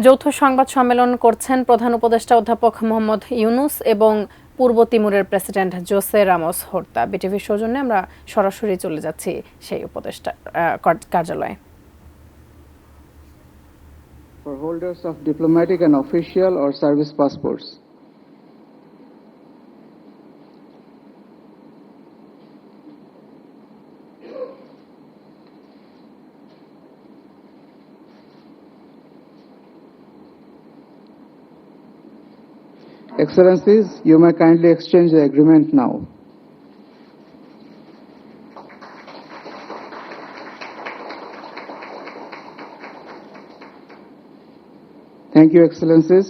যৌথ সংবাদ সম্মেলন করছেন প্রধান উপদেষ্টা অধ্যাপক মোহাম্মদ ইউনুস এবং পূর্ব তিমুরের প্রেসিডেন্ট জোসে রামোস হোর্তা। বিটিভির সৌজন্যে আমরা সরাসরি চলে যাচ্ছি সেই উপদেষ্টা কার্যালয়ে। For holders of diplomatic and official or service passports. Excellencies, you may kindly exchange the agreement now. Thank you, Excellencies.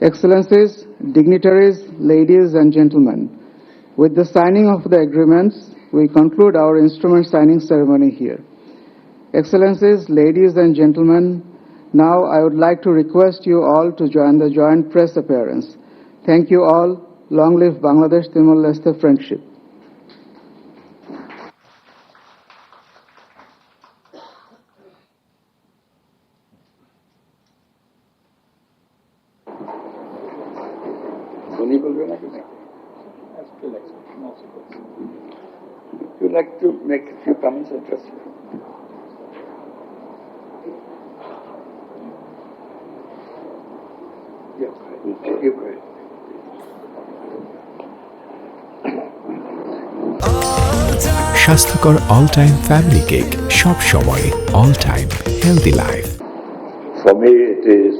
Excellencies, dignitaries, ladies and gentlemen, with the signing of the agreements, we conclude our instrument signing ceremony here. Excellencies, ladies and gentlemen, now I would like to request you all to join the joint press appearance. Thank you all. Long live Bangladesh Timor-Leste friendship. Would you like to make a few comments, address? স্বাস্থ্যকর all time family cake, সব সময় all time healthy life. For me, it has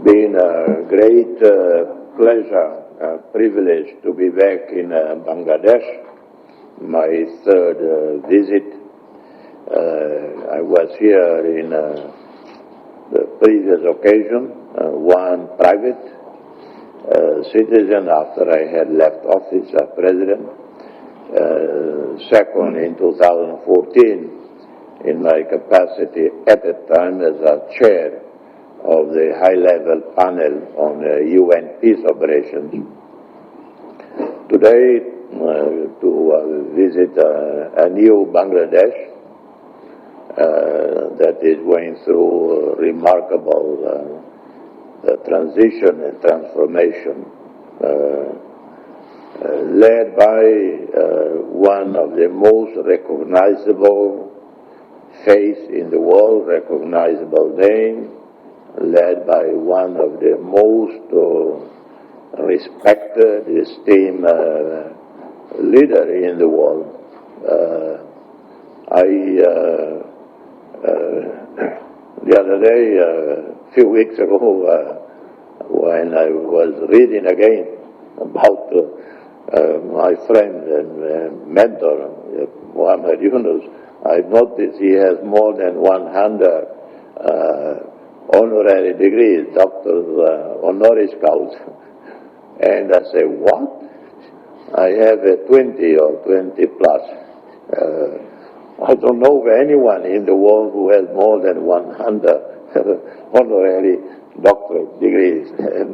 been a great pleasure, privilege to be back in Bangladesh. My third visit. I was here in the previous occasion, one private citizen after I had left office as president. Second, in 2014, in my capacity at the time as a chair of the high-level panel on UN peace operations. Today, to visit a new Bangladesh that is going through remarkable transition and transformation, led by one of the most recognizable face in the world, recognizable name, led by one of the most respected, esteemed leader in the world. The other day, a few weeks ago, when I was reading again about my friend and mentor, Muhammad Yunus, I noticed he has more than 100 honorary degrees, doctors, honoris causa. And I say, what? I have a 20 or 20 plus. I don't know of anyone in the world who has more than 100 honorary doctorate degrees. And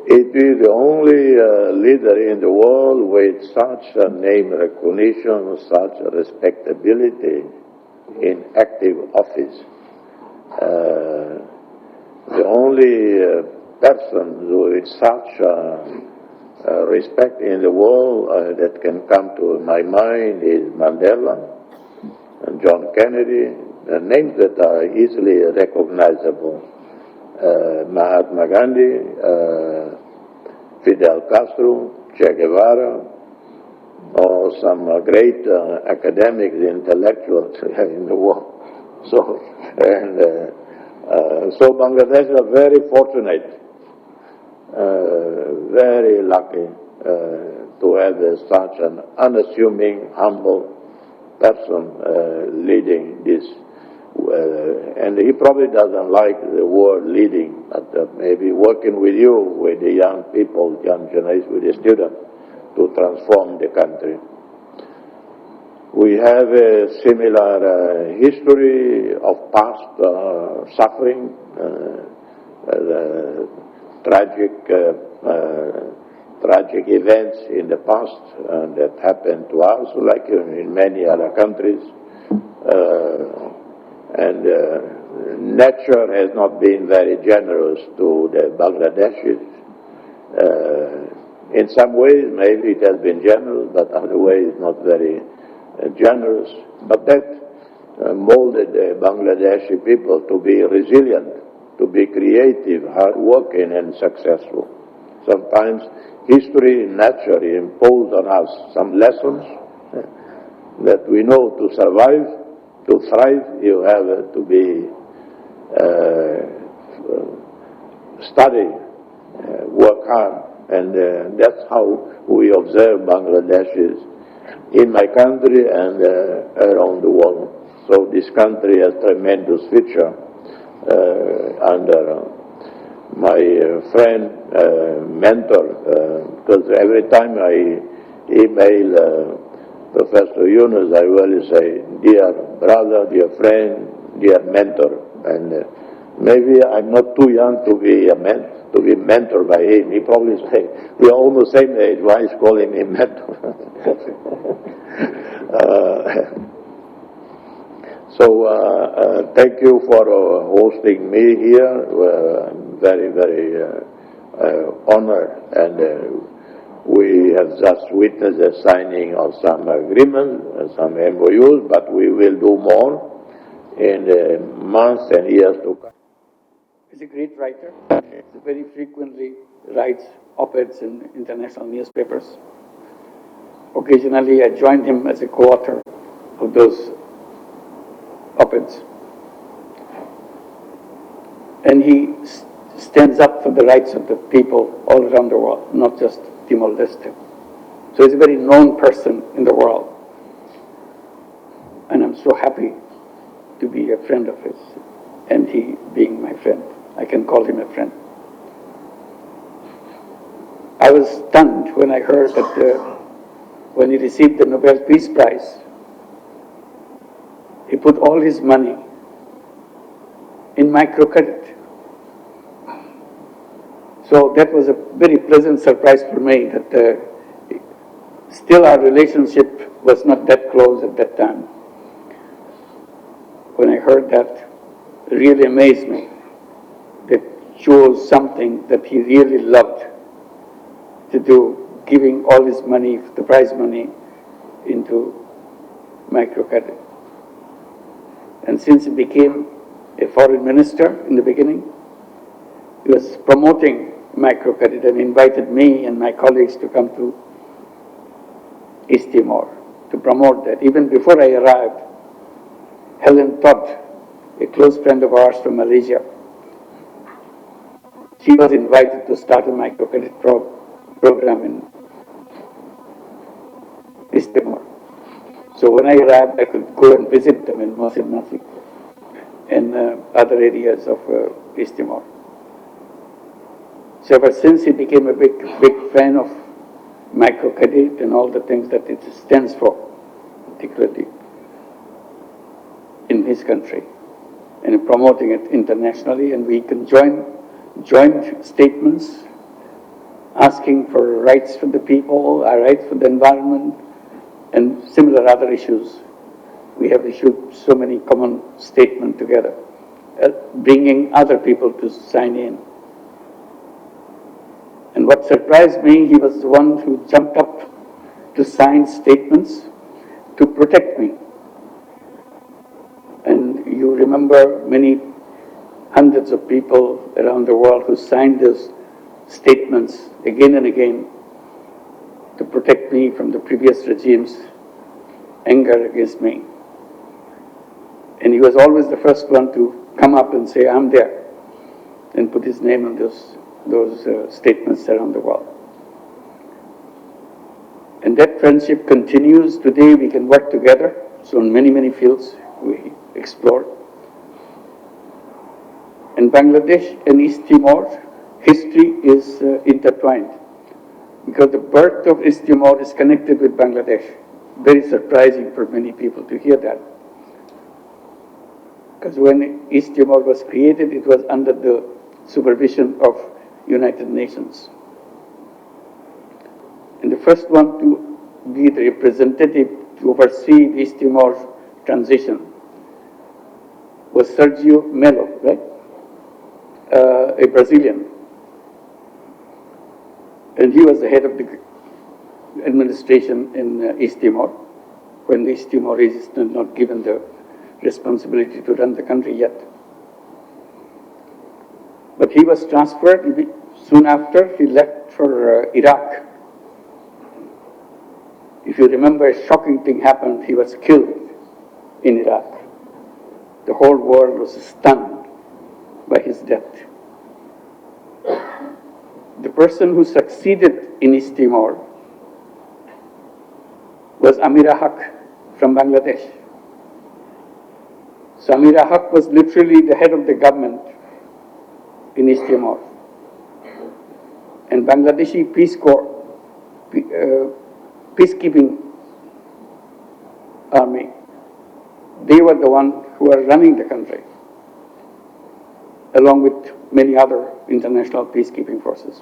it is the only leader in the world with such a name recognition, such a respectability in active office. The only person with such respect in the world that can come to my mind is Mandela and John Kennedy, names that are easily recognizable. Mahatma Gandhi, Fidel Castro, Che Guevara, or some great academics, intellectuals in the world. So Bangladesh is very fortunate, very lucky to have such an unassuming, humble person leading this. And he probably doesn't like the word leading, but maybe working with you, with the young people, young generation, with the students, to transform the country. We have a similar history of past suffering, tragic tragic events in the past that happened to us, like in many other countries. Nature has not been very generous to the Bangladeshis. In some ways, maybe it has been generous, but other ways not very generous. But that molded the Bangladeshi people to be resilient, to be creative, hardworking, and successful. Sometimes history naturally imposed on us some lessons that we know to survive, to thrive, you have to be study, work hard, and that's how we observe Bangladeshis in my country and around the world. So this country has tremendous future under my friend, mentor, because every time I email Professor Yunus, I always say, dear brother, dear friend, dear mentor. And maybe I'm not too young to be mentored by him. He probably say, we are almost the same age, why is calling me mentor? Thank you for hosting me here. I'm very, very honored, and we have just witnessed the signing of some agreements, some MOUs, but we will do more in the months and years to come. He's a great writer. He very frequently writes op-eds in international newspapers. Occasionally, I joined him as a co-author of those op-eds. And he stands up for the rights of the people all around the world, not just Timor-Leste. So he's a very known person in the world. And I'm so happy to be a friend of his, and he being my friend. I can call him a friend. I was stunned when I heard that when he received the Nobel Peace Prize, he put all his money in microcredit. So that was a very pleasant surprise for me that still our relationship was not that close at that time. When I heard that, it really amazed me. That shows something that he really loved to do, giving all his money, the prize money, into microcredit. And since he became a foreign minister in the beginning, he was promoting microcredit and invited me and my colleagues to come to East Timor to promote that. Even before I arrived, Helen Todd, a close friend of ours from Malaysia, she was invited to start a microcredit program in East Timor. So when I arrived, I could go and visit them in Mosin Nasi and other areas of East Timor. So ever since he became a big fan of microcredit and all the things that it stands for, particularly in his country, and promoting it internationally, and we can joint statements asking for rights for the people, our rights for the environment, and similar other issues. We have issued so many common statements together, bringing other people to sign in. And what surprised me, he was the one who jumped up to sign statements to protect me. And you remember many hundreds of people around the world who signed those statements again and again to protect me from the previous regime's anger against me. And he was always the first one to come up and say, I'm there, and put his name on those statements around the world. And that friendship continues. Today we can work together. So in many, many fields we explore. In Bangladesh and East Timor, history is intertwined, because the birth of East Timor is connected with Bangladesh. Very surprising for many people to hear that. Because when East Timor was created, it was under the supervision of United Nations. and the first one to be the representative to oversee the East Timor transition was Sergio Melo, right? A Brazilian. And he was the head of the administration in East Timor when the East Timorese is not given the responsibility to run the country yet. But he was transferred soon after. He left for Iraq. If you remember, a shocking thing happened. He was killed in Iraq. The whole world was stunned by his death. The person who succeeded in East Timor was Amira Haq from Bangladesh. So Amira Haq was literally the head of the government in East Timor. And Bangladeshi Peace Corps, peacekeeping army, they were the ones who were running the country, along with many other international peacekeeping forces,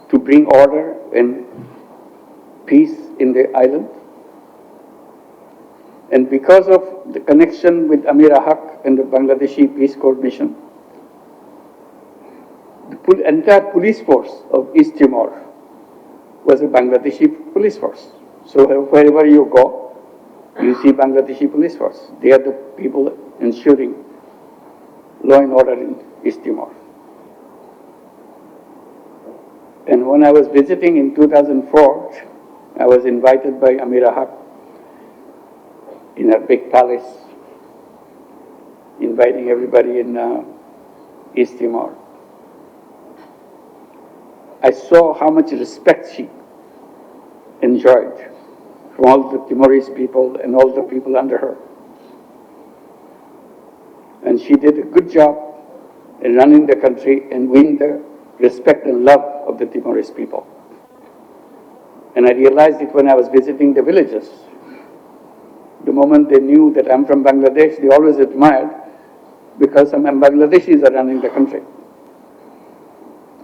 to bring order and peace in the island. And because of the connection with Amira Haq and the Bangladeshi Peace Corps mission, the entire police force of East Timor was a Bangladeshi police force. So wherever you go, you see Bangladeshi police force. They are the people ensuring law and order in East Timor. And when I was visiting in 2004, I was invited by Amira Haq in her big palace, inviting everybody in East Timor. I saw how much respect she enjoyed from all the Timorese people and all the people under her. And she did a good job in running the country and winning the respect and love of the Timorese people. And I realized it when I was visiting the villages. The moment they knew that I'm from Bangladesh, they always admired because some Bangladeshis are running the country.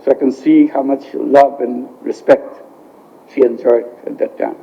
So I can see how much love and respect she enjoyed at that time.